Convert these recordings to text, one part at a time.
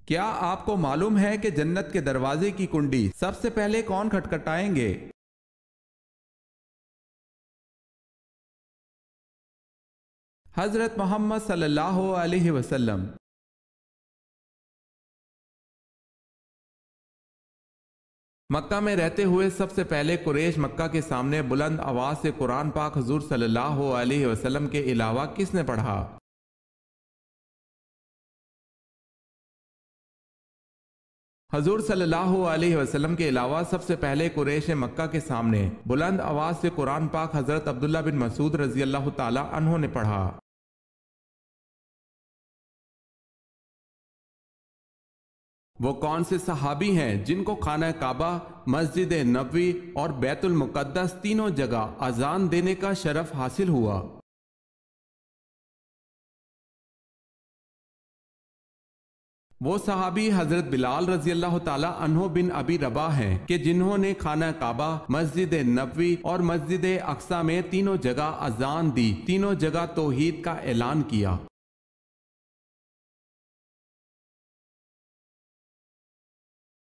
کیا آپ کو معلوم ہے کہ جنت کے دروازے کی کنڈی سب سے پہلے کون کھٹکھٹائیں گے؟ حضرت محمد صلی اللہ علیہ وسلم۔ مکہ میں رہتے ہوئے سب سے پہلے قریش مکہ کے سامنے بلند آواز سے قرآن پاک حضور صلی اللہ علیہ وسلم کے علاوہ کس نے پڑھا؟ حضور صلی اللہ علیہ وسلم کے علاوہ سب سے پہلے قریش مکہ کے سامنے بلند آواز سے قرآن پاک حضرت عبداللہ بن مسعود رضی اللہ تعالی عنہ نے پڑھا۔ وہ کون سے صحابی ہیں جن کو خانہ کعبہ، مسجد نبوی اور بیت المقدس تینوں جگہ اذان دینے کا شرف حاصل ہوا؟ وہ صحابی حضرت بلال رضی اللہ تعالی عنہ بن ابی رباح ہیں کہ جنہوں نے خانہ کعبہ، مسجد نبوی اور مسجد اقصی میں تینوں جگہ اذان دی، تینوں جگہ توحید کا اعلان کیا۔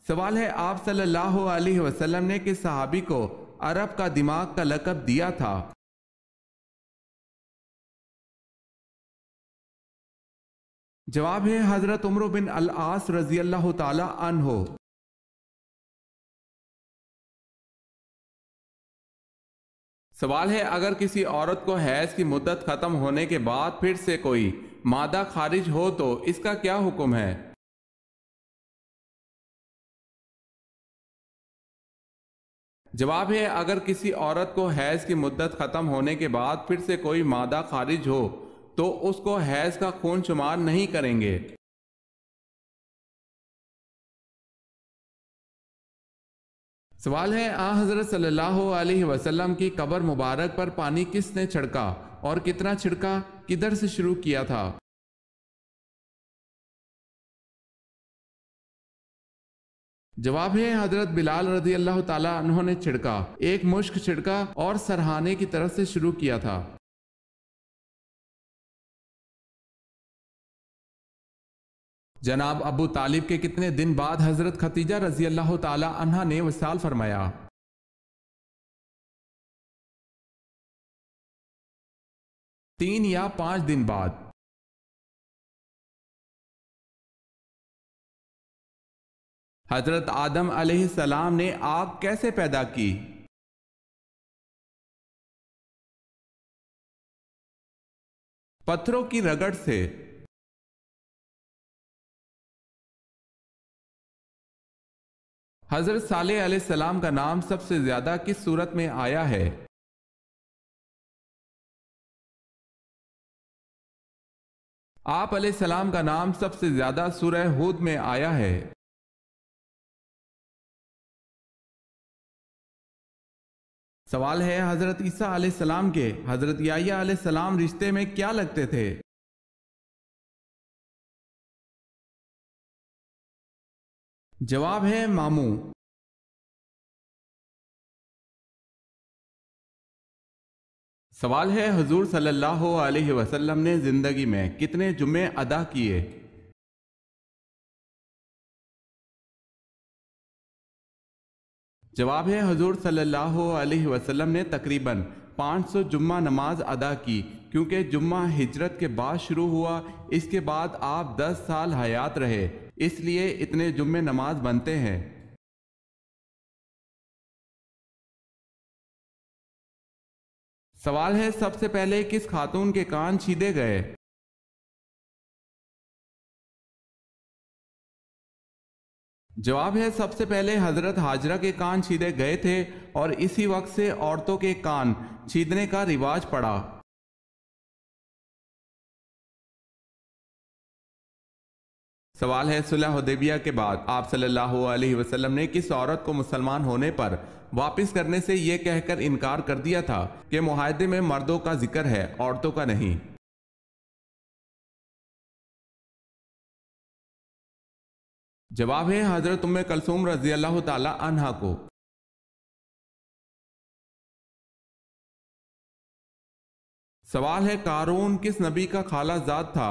سوال ہے، آپ صلی اللہ علیہ وسلم نے کس صحابی کو عرب کا دماغ کا لقب دیا تھا؟ جواب ہے حضرت عمرو بن العاص رضی اللہ تعالی عنہ۔ سوال ہے، اگر کسی عورت کو حیض کی مدت ختم ہونے کے بعد پھر سے کوئی مادہ خارج ہو تو اس کا کیا حکم ہے؟ جواب ہے، اگر کسی عورت کو حیض کی مدت ختم ہونے کے بعد پھر سے کوئی مادہ خارج ہو تو اس کو حیض کا خون شمار نہیں کریں گے۔ سوال ہے، حضرت صلی اللہ علیہ وسلم کی قبر مبارک پر پانی کس نے چھڑکا اور کتنا چھڑکا، کدھر سے شروع کیا تھا؟ جواب ہے حضرت بلال رضی اللہ تعالی عنہ نے چھڑکا، ایک مشک چھڑکا اور سرہانے کی طرف سے شروع کیا تھا۔ جناب ابو طالب کے کتنے دن بعد حضرت خدیجہ رضی اللہ تعالی عنہ نے وصال فرمایا؟ 3 یا 5 دن بعد۔ حضرت آدم علیہ السلام نے آگ کیسے پیدا کی؟ پتھروں کی رگڑ سے۔ حضرت صالح علیہ السلام کا نام سب سے زیادہ کس سورت میں آیا ہے؟ آپ علیہ السلام کا نام سب سے زیادہ سورہ ہود میں آیا ہے۔ سوال ہے، حضرت عیسیٰ علیہ السلام کے حضرت یحییٰ علیہ السلام رشتے میں کیا لگتے تھے؟ جواب ہے ماموں۔ سوال ہے، حضور صلی اللہ علیہ وسلم نے زندگی میں کتنے جمعے ادا کیے؟ جواب ہے، حضور صلی اللہ علیہ وسلم نے تقریباً 500 جمعہ نماز ادا کی، کیونکہ جمعہ ہجرت کے بعد شروع ہوا، اس کے بعد آپ 10 سال حیات رہے، اس لیے اتنے جمعے نماز بنتے ہیں۔ سوال ہے، سب سے پہلے کس خاتون کے کان چھیدے گئے؟ جواب ہے، سب سے پہلے حضرت ہاجرہ کے کان چھیدے گئے تھے اور اسی وقت سے عورتوں کے کان چھیدنے کا رواج پڑا۔ سوال ہے، صلح حدیبیہ کے بعد آپ صلی اللہ علیہ وسلم نے کس عورت کو مسلمان ہونے پر واپس کرنے سے یہ کہہ کر انکار کر دیا تھا کہ معاہدے میں مردوں کا ذکر ہے، عورتوں کا نہیں؟ جواب ہے حضرت ام کلثوم رضی اللہ تعالی عنہا کو۔ سوال ہے، قارون کس نبی کا خالہ زاد تھا؟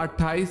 28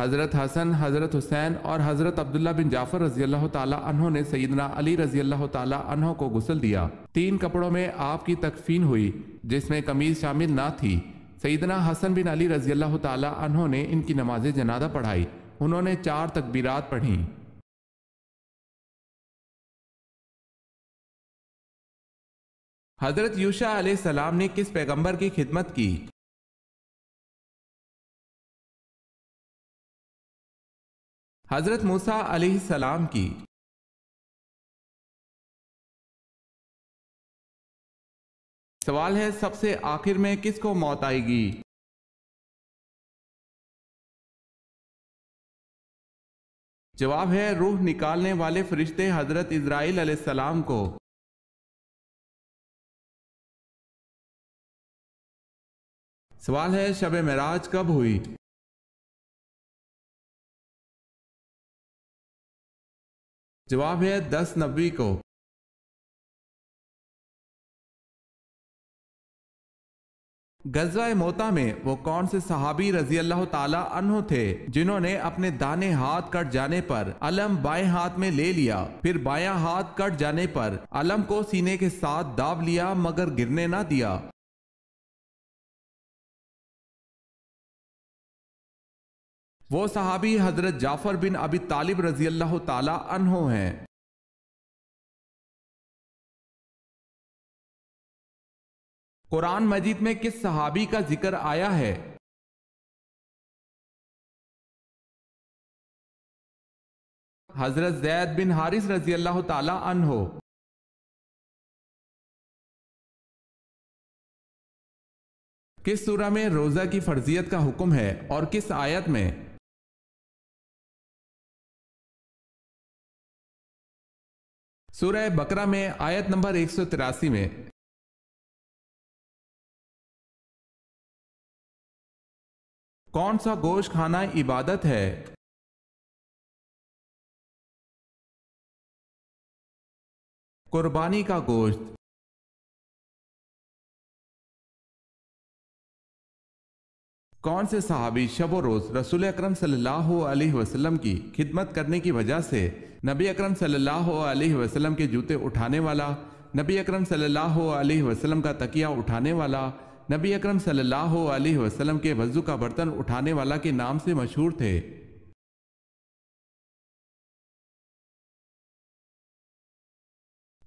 حضرت حسن، حضرت حسین اور حضرت عبداللہ بن جعفر رضی اللہ تعالی عنہ نے سیدنا علی رضی اللہ تعالی عنہ کو غسل دیا۔ 3 کپڑوں میں آپ کی تکفین ہوئی جس میں قمیض شامل نہ تھی۔ سیدنا حسن بن علی رضی اللہ تعالی عنہ نے ان کی نماز جنازہ پڑھائی۔ انہوں نے 4 تکبیرات پڑھیں۔ حضرت یوشع علیہ السلام نے کس پیغمبر کی خدمت کی؟ حضرت موسیٰ علیہ السلام کی۔ سوال ہے سب سے آخر میں کس کو موت آئے گی؟ جواب ہے روح نکالنے والے فرشتے حضرت اسرائیل علیہ السلام کو۔ سوال ہے شب معراج کب ہوئی؟ جواب ہے 10 نوی کو۔ غزوہ موتا میں وہ کون سے صحابی رضی اللہ تعالی عنہ تھے جنہوں نے اپنے دانے ہاتھ کٹ جانے پر علم بائیں ہاتھ میں لے لیا، پھر بایاں ہاتھ کٹ جانے پر علم کو سینے کے ساتھ داب لیا مگر گرنے نہ دیا؟ وہ صحابی حضرت جعفر بن ابی طالب رضی اللہ تعالی عنہ ہیں۔ قرآن مجید میں کس صحابی کا ذکر آیا ہے؟ حضرت زید بن حارث رضی اللہ تعالی عنہ۔ کس سورہ میں روزہ کی فرضیت کا حکم ہے اور کس آیت میں؟ سورہ بقرہ میں آیت نمبر 183 میں۔ کون سا گوشت کھانا عبادت ہے؟ قربانی کا گوشت۔ کون سے صحابی شب و روز رسول اکرم صلی اللہ علیہ وسلم کی خدمت کرنے کی وجہ سے نبی اکرم صلی اللہ علیہ وسلم کے جوتے اٹھانے والا، نبی اکرم صلی اللہ علیہ وسلم کا تکیہ اٹھانے والا، نبی اکرم صلی اللہ علیہ وسلم کے وضو کا برتن اٹھانے والا کے نام سے مشہور تھے؟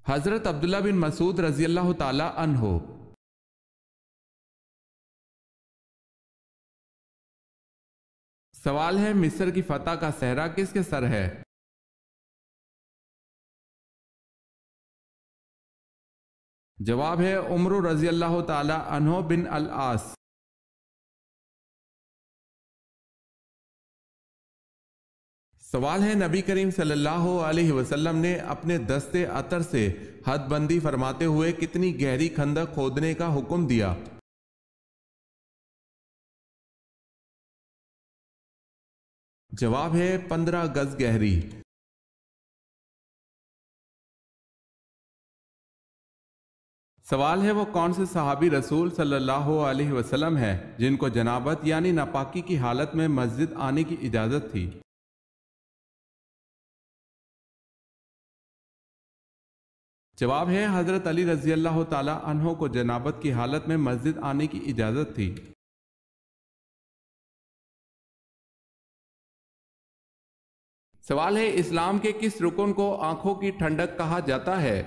حضرت عبداللہ بن مسعود رضی اللہ تعالی عنہ۔ سوال ہے مصر کی فتح کا صحرا کس کے سر ہے؟ جواب ہے عمر رضی اللہ تعالی عنہ بن العاص۔ سوال ہے نبی کریم صلی اللہ علیہ وسلم نے اپنے دستے عطر سے حد بندی فرماتے ہوئے کتنی گہری خندق کھودنے کا حکم دیا؟ جواب ہے 15 گز گہری۔ سوال ہے وہ کون سے صحابی رسول صلی اللہ علیہ وسلم ہے جن کو جنابت یعنی ناپاکی کی حالت میں مسجد آنے کی اجازت تھی؟ جواب ہے حضرت علی رضی اللہ تعالی عنہ کو جنابت کی حالت میں مسجد آنے کی اجازت تھی۔ سوال ہے اسلام کے کس رکن کو آنکھوں کی ٹھنڈک کہا جاتا ہے؟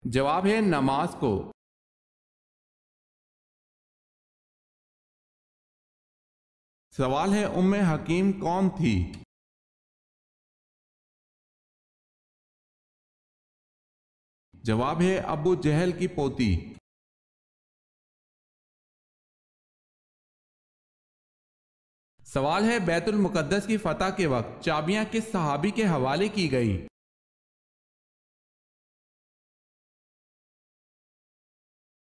جواب ہے نماز کو۔ سوال ہے ام حکیم کون تھی؟ جواب ہے ابو جہل کی پوتی۔ سوال ہے بیت المقدس کی فتح کے وقت چابیاں کس صحابی کے حوالے کی گئیں؟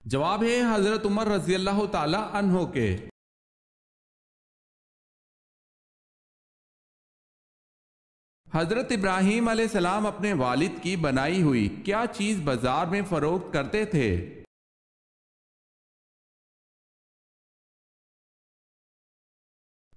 جواب ہے حضرت عمر رضی اللہ تعالی عنہ کے۔ حضرت ابراہیم علیہ السلام اپنے والد کی بنائی ہوئی کیا چیز بازار میں فروخت کرتے تھے؟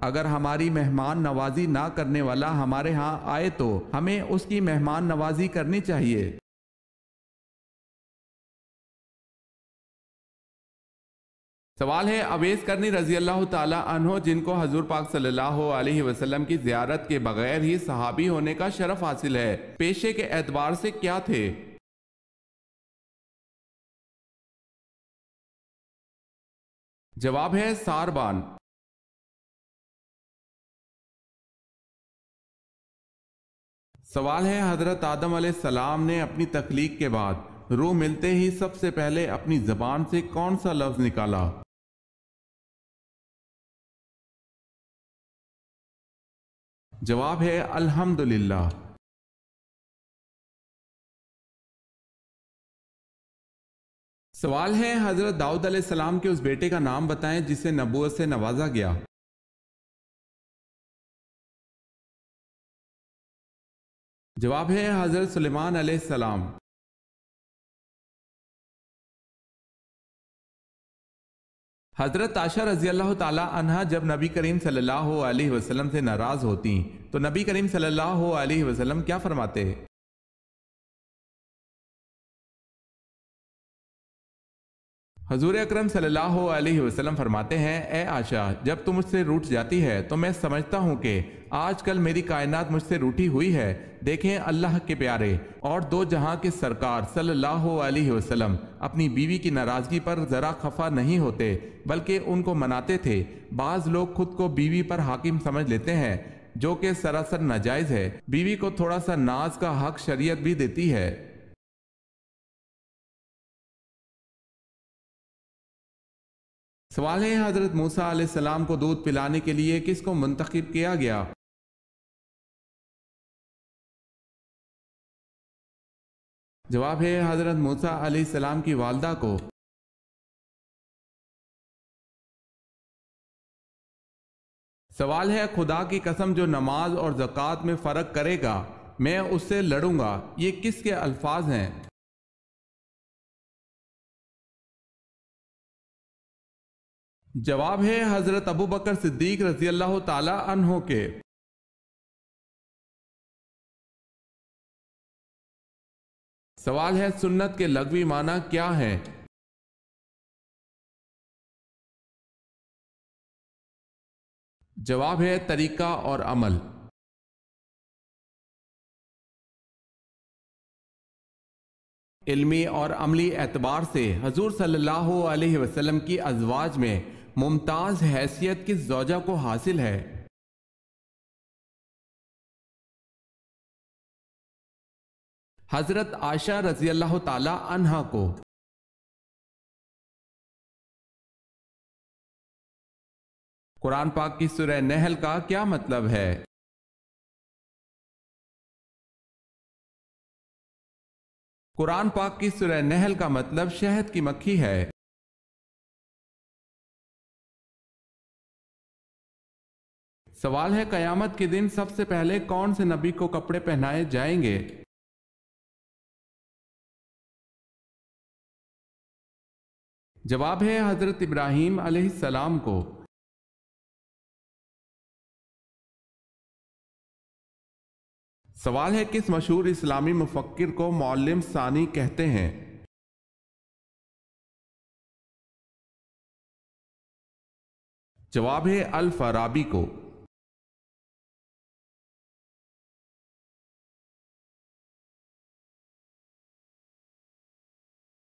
اگر ہماری مہمان نوازی نہ کرنے والا ہمارے ہاں آئے تو ہمیں اس کی مہمان نوازی کرنی چاہیے۔ سوال ہے اویس کرنی رضی اللہ تعالی عنہ، جن کو حضور پاک صلی اللہ علیہ وسلم کی زیارت کے بغیر ہی صحابی ہونے کا شرف حاصل ہے، پیشے کے اعتبار سے کیا تھے؟ جواب ہے ساربان۔ سوال ہے حضرت آدم علیہ السلام نے اپنی تخلیق کے بعد روح ملتے ہی سب سے پہلے اپنی زبان سے کون سا لفظ نکالا؟ جواب ہے الحمدللہ۔ سوال ہے حضرت داؤد علیہ السلام کے اس بیٹے کا نام بتائیں جسے نبوت سے نوازا گیا۔ جواب ہے حضرت سلیمان علیہ السلام۔ حضرت عائشہ رضی اللہ تعالی عنہا جب نبی کریم صلی اللہ علیہ وسلم سے ناراض ہوتی تو نبی کریم صلی اللہ علیہ وسلم کیا فرماتے؟ حضور اکرم صلی اللہ علیہ وسلم فرماتے ہیں، اے عائشہ، جب تم مجھ سے روٹھ جاتی ہے تو میں سمجھتا ہوں کہ آج کل میری کائنات مجھ سے روٹھی ہوئی ہے۔ دیکھیں اللہ کے پیارے اور دو جہاں کے سرکار صلی اللہ علیہ وسلم اپنی بیوی کی ناراضگی پر ذرا خفا نہیں ہوتے بلکہ ان کو مناتے تھے۔ بعض لوگ خود کو بیوی پر حاکم سمجھ لیتے ہیں جو کہ سراسر ناجائز ہے۔ بیوی کو تھوڑا سا ناز کا حق شریعت بھی دیتی ہے۔ سوال ہے حضرت موسیٰ علیہ السلام کو دودھ پلانے کے لیے کس کو منتخب کیا گیا؟ جواب ہے حضرت موسیٰ علیہ السلام کی والدہ کو۔ سوال ہے خدا کی قسم جو نماز اور زکوٰۃ میں فرق کرے گا میں اس سے لڑوں گا، یہ کس کے الفاظ ہیں؟ جواب ہے حضرت ابو بکر صدیق رضی اللہ تعالی عنہ کے۔ سوال ہے سنت کے لغوی معنی کیا ہے؟ جواب ہے طریقہ اور عمل۔ علمی اور عملی اعتبار سے حضور صلی اللہ علیہ وسلم کی ازواج میں ممتاز حیثیت کس زوجہ کو حاصل ہے؟ حضرت عائشہ رضی اللہ تعالی عنہا کو۔ قرآن پاک کی سورہ نحل کا کیا مطلب ہے؟ قرآن پاک کی سورہ نحل کا مطلب شہد کی مکھی ہے۔ سوال ہے قیامت کے دن سب سے پہلے کون سے نبی کو کپڑے پہنائے جائیں گے؟ جواب ہے حضرت ابراہیم علیہ السلام کو۔ سوال ہے کس مشہور اسلامی مفکر کو معلم ثانی کہتے ہیں؟ جواب ہے الفارابی کو۔